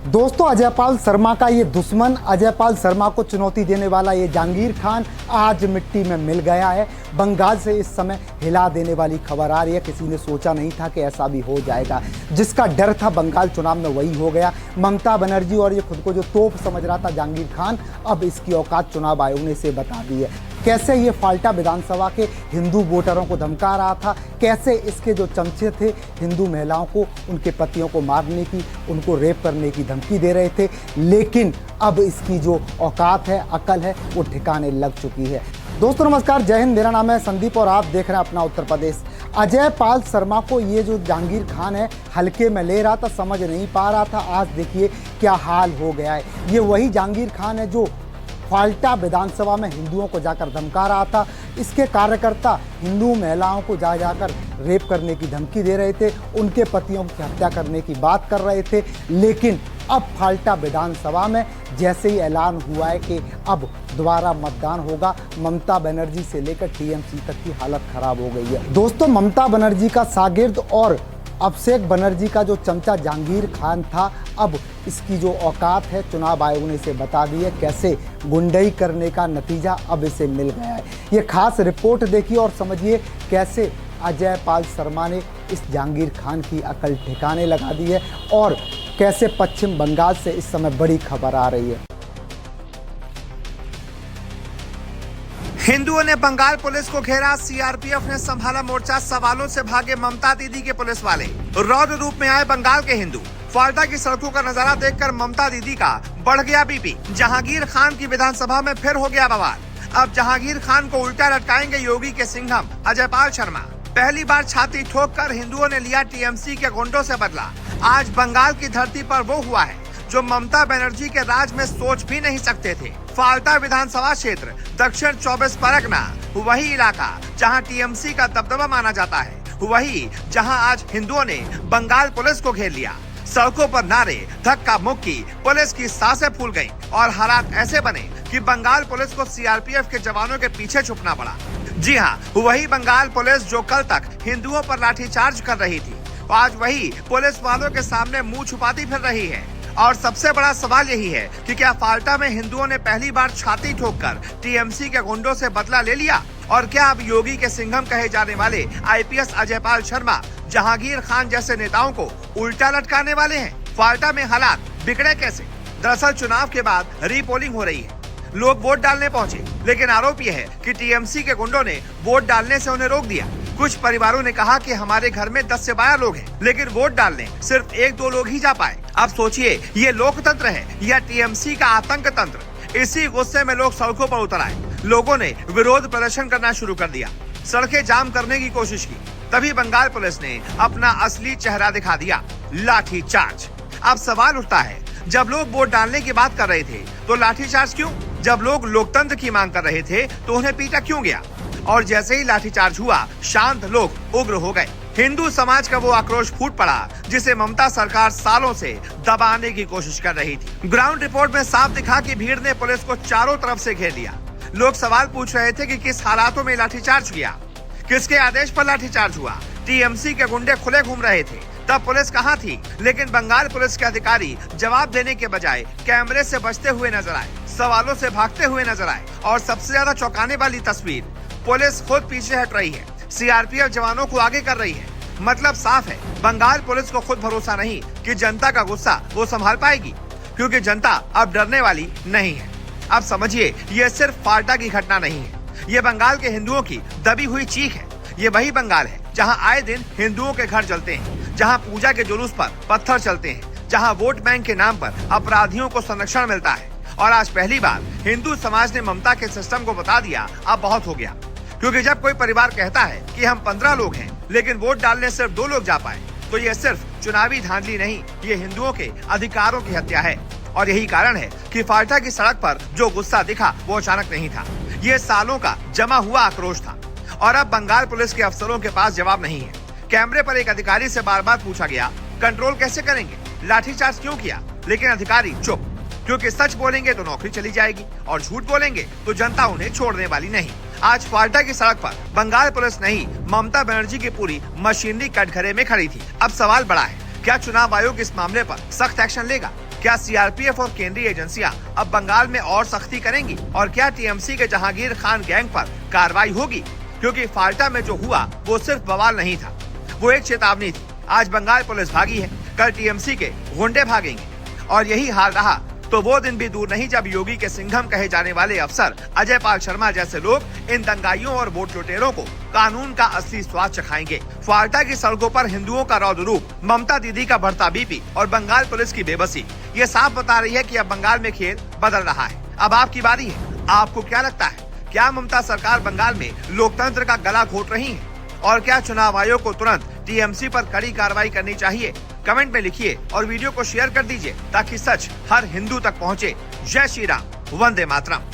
दोस्तों, अजयपाल शर्मा का ये दुश्मन, अजयपाल शर्मा को चुनौती देने वाला ये जहांगीर खान आज मिट्टी में मिल गया है। बंगाल से इस समय हिला देने वाली खबर आ रही है। किसी ने सोचा नहीं था कि ऐसा भी हो जाएगा। जिसका डर था बंगाल चुनाव में वही हो गया। ममता बनर्जी और ये खुद को जो तोप समझ रहा था जहांगीर खान, अब इसकी औकात चुनाव आयोग ने इसे बता दी है। कैसे ये फाल्टा विधानसभा के हिंदू वोटरों को धमका रहा था, कैसे इसके जो चमचे थे हिंदू महिलाओं को, उनके पतियों को मारने की, उनको रेप करने की धमकी दे रहे थे। लेकिन अब इसकी जो औकात है, अकल है, वो ठिकाने लग चुकी है। दोस्तों नमस्कार, जय हिंद। मेरा नाम है संदीप और आप देख रहे हैं अपना उत्तर प्रदेश। अजयपाल शर्मा को ये जो जहांगीर खान है हल्के में ले रहा था, समझ नहीं पा रहा था। आज देखिए क्या हाल हो गया है। ये वही जहांगीर खान है जो फाल्टा विधानसभा में हिंदुओं को जाकर धमका रहा था। इसके कार्यकर्ता हिंदू महिलाओं को जाकर रेप करने की धमकी दे रहे थे, उनके पतियों की हत्या करने की बात कर रहे थे। लेकिन अब फाल्टा विधानसभा में जैसे ही ऐलान हुआ है कि अब दोबारा मतदान होगा, ममता बनर्जी से लेकर टीएमसी तक की हालत खराब हो गई है। दोस्तों, ममता बनर्जी का शागिर्द और अभिषेक बनर्जी का जो चमचा जहांगीर खान था, अब इसकी जो औकात है चुनाव आयोग ने इसे बता दी है। कैसे गुंडई करने का नतीजा अब इसे मिल गया है। ये खास रिपोर्ट देखिए और समझिए कैसे अजयपाल शर्मा ने इस जहांगीर खान की अकल ठिकाने लगा दी है और कैसे पश्चिम बंगाल से इस समय बड़ी खबर आ रही है। हिंदुओं ने बंगाल पुलिस को घेरा, सीआरपीएफ ने संभाला मोर्चा, सवालों से भागे ममता दीदी के पुलिस वाले। रौद्र रूप में आए बंगाल के हिंदू। फाल्टा की सड़कों का नजारा देखकर ममता दीदी का बढ़ गया बीपी। जहांगीर खान की विधानसभा में फिर हो गया बवाल। अब जहांगीर खान को उल्टा लटकाएंगे योगी के सिंघम अजयपाल शर्मा। पहली बार छाती ठोककर हिंदुओं ने लिया टीएमसी के गुंडों से बदला। आज बंगाल की धरती पर वो हुआ है जो ममता बनर्जी के राज में सोच भी नहीं सकते थे। फाल्टा विधानसभा क्षेत्र दक्षिण 24 परगना, वही इलाका जहां टीएमसी का दबदबा माना जाता है, वही जहां आज हिंदुओं ने बंगाल पुलिस को घेर लिया। सड़कों पर नारे, धक्का मुक्की, पुलिस की सांसें फूल गईं और हालात ऐसे बने कि बंगाल पुलिस को सीआरपीएफ के जवानों के पीछे छुपना पड़ा। जी हाँ, वही बंगाल पुलिस जो कल तक हिंदुओं पर लाठीचार्ज कर रही थी, आज वही पुलिस वालों के सामने मुंह छुपाती फिर रही है। और सबसे बड़ा सवाल यही है कि क्या फाल्टा में हिंदुओं ने पहली बार छाती ठोककर टीएमसी के गुंडों से बदला ले लिया? और क्या अब योगी के सिंघम कहे जाने वाले आईपीएस अजयपाल शर्मा जहांगीर खान जैसे नेताओं को उल्टा लटकाने वाले हैं? फाल्टा में हालात बिगड़े कैसे? दरअसल चुनाव के बाद रीपोलिंग हो रही है। लोग वोट डालने पहुंचे, लेकिन आरोप यह है कि टीएमसी के गुंडों ने वोट डालने से उन्हें रोक दिया। कुछ परिवारों ने कहा कि हमारे घर में 10 से 12 लोग हैं, लेकिन वोट डालने सिर्फ 1-2 लोग ही जा पाए। अब सोचिए, ये लोकतंत्र है या टीएमसी का आतंक तंत्र? इसी गुस्से में लोग सड़कों पर उतर आए। लोगों ने विरोध प्रदर्शन करना शुरू कर दिया, सड़कें जाम करने की कोशिश की। तभी बंगाल पुलिस ने अपना असली चेहरा दिखा दिया, लाठीचार्ज। अब सवाल उठता है, जब लोग वोट डालने की बात कर रहे थे तो लाठीचार्ज क्यों? जब लोग लोकतंत्र की मांग कर रहे थे तो उन्हें पीटा क्यों गया? और जैसे ही लाठीचार्ज हुआ, शांत लोग उग्र हो गए। हिंदू समाज का वो आक्रोश फूट पड़ा जिसे ममता सरकार सालों से दबाने की कोशिश कर रही थी। ग्राउंड रिपोर्ट में साफ दिखा कि भीड़ ने पुलिस को चारों तरफ से घेर लिया। लोग सवाल पूछ रहे थे कि किस हालातों में लाठीचार्ज किया, किसके आदेश पर लाठीचार्ज हुआ। टीएमसी के गुंडे खुले घूम रहे थे, तब पुलिस कहाँ थी? लेकिन बंगाल पुलिस के अधिकारी जवाब देने के बजाय कैमरे से बचते हुए नजर आए, सवालों से भागते हुए नजर आए। और सबसे ज्यादा चौंकाने वाली तस्वीर, पुलिस खुद पीछे हट रही है, सीआरपीएफ जवानों को आगे कर रही है। मतलब साफ है, बंगाल पुलिस को खुद भरोसा नहीं कि जनता का गुस्सा वो संभाल पाएगी, क्योंकि जनता अब डरने वाली नहीं है। अब समझिए, ये सिर्फ फाल्टा की घटना नहीं है, ये बंगाल के हिंदुओं की दबी हुई चीख है। ये वही बंगाल है जहां आए दिन हिंदुओं के घर जलते हैं, जहां पूजा के जुलूस पर पत्थर चलते हैं, जहां वोट बैंक के नाम पर अपराधियों को संरक्षण मिलता है। और आज पहली बार हिंदू समाज ने ममता के सिस्टम को बता दिया, अब बहुत हो गया। क्योंकि जब कोई परिवार कहता है कि हम 15 लोग हैं, लेकिन वोट डालने सिर्फ 2 लोग जा पाए, तो ये सिर्फ चुनावी धांधली नहीं, ये हिंदुओं के अधिकारों की हत्या है। और यही कारण है कि फाल्टा की सड़क पर जो गुस्सा दिखा वो अचानक नहीं था, ये सालों का जमा हुआ आक्रोश था। और अब बंगाल पुलिस के अफसरों के पास जवाब नहीं है। कैमरे पर एक अधिकारी से बार बार पूछा गया, कंट्रोल कैसे करेंगे, लाठीचार्ज क्यों किया? लेकिन अधिकारी चुप, क्योंकि सच बोलेंगे तो नौकरी चली जाएगी और झूठ बोलेंगे तो जनता उन्हें छोड़ने वाली नहीं। आज फाल्टा की सड़क पर बंगाल पुलिस नहीं, ममता बनर्जी की पूरी मशीनरी कटघरे में खड़ी थी। अब सवाल बड़ा है, क्या चुनाव आयोग इस मामले पर सख्त एक्शन लेगा? क्या सीआरपीएफ और केंद्रीय एजेंसियां अब बंगाल में और सख्ती करेंगी और क्या टीएमसी के जहांगीर खान गैंग पर कार्रवाई होगी? क्योंकि फाल्टा में जो हुआ वो सिर्फ बवाल नहीं था, वो एक चेतावनी थी। आज बंगाल पुलिस भागी है, कल टीएमसी के गुंडे भागेंगे और यही हाल रहा तो वो दिन भी दूर नहीं जब योगी के सिंघम कहे जाने वाले अफसर अजय पाल शर्मा जैसे लोग इन दंगाइयों और वोट लुटेरों को कानून का असली स्वाद चखाएंगे। फाल्टा की सड़कों पर हिंदुओं का रौद्र रूप, ममता दीदी का बढ़ता बीपी और बंगाल पुलिस की बेबसी ये साफ बता रही है कि अब बंगाल में खेल बदल रहा है। अब आपकी बारी है, आपको क्या लगता है, क्या ममता सरकार बंगाल में लोकतंत्र का गला घोट रही है? और क्या चुनाव आयोग को तुरंत टीएमसी पर कड़ी कार्रवाई करनी चाहिए? कमेंट में लिखिए और वीडियो को शेयर कर दीजिए ताकि सच हर हिंदू तक पहुंचे। जय श्री राम, वंदे मातरम।